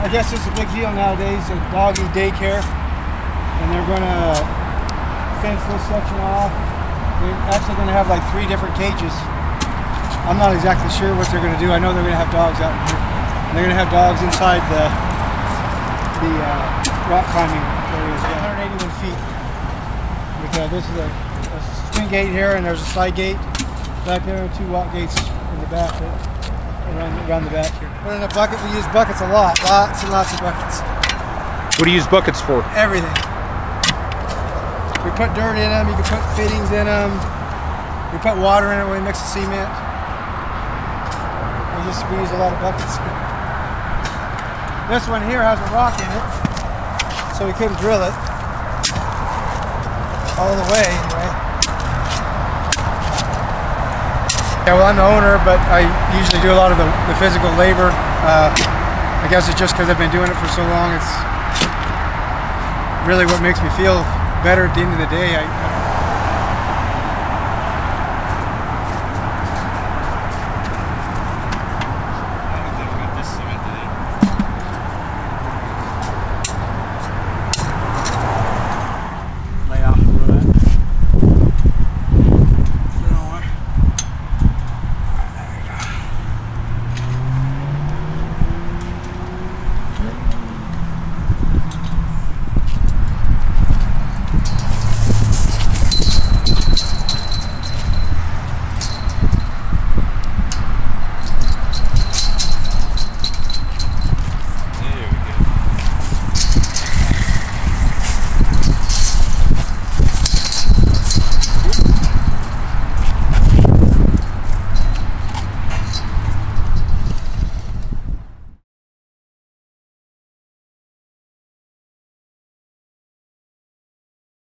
I guess it's a big deal nowadays, a doggy daycare, and they're going to fence this section off. They're actually going to have like 3 different cages. I'm not exactly sure what they're going to do. I know they're going to have dogs out here. And they're going to have dogs inside the rock climbing areas. 181 feet. This is a swing gate here, and there's a slide gate back there, and 2 walk gates in the back, around the back here. Put in a bucket. We use buckets a lot, lots and lots of buckets. What do you use buckets for? Everything. We put dirt in them. You can put fittings in them. We put water in it when we mix the cement. We use a lot of buckets. This one here has a rock in it, so we couldn't drill it all the way anyway. Yeah, well, I'm the owner, but I usually do a lot of the physical labor. I guess it's just because I've been doing it for so long. It's really what makes me feel better at the end of the day. I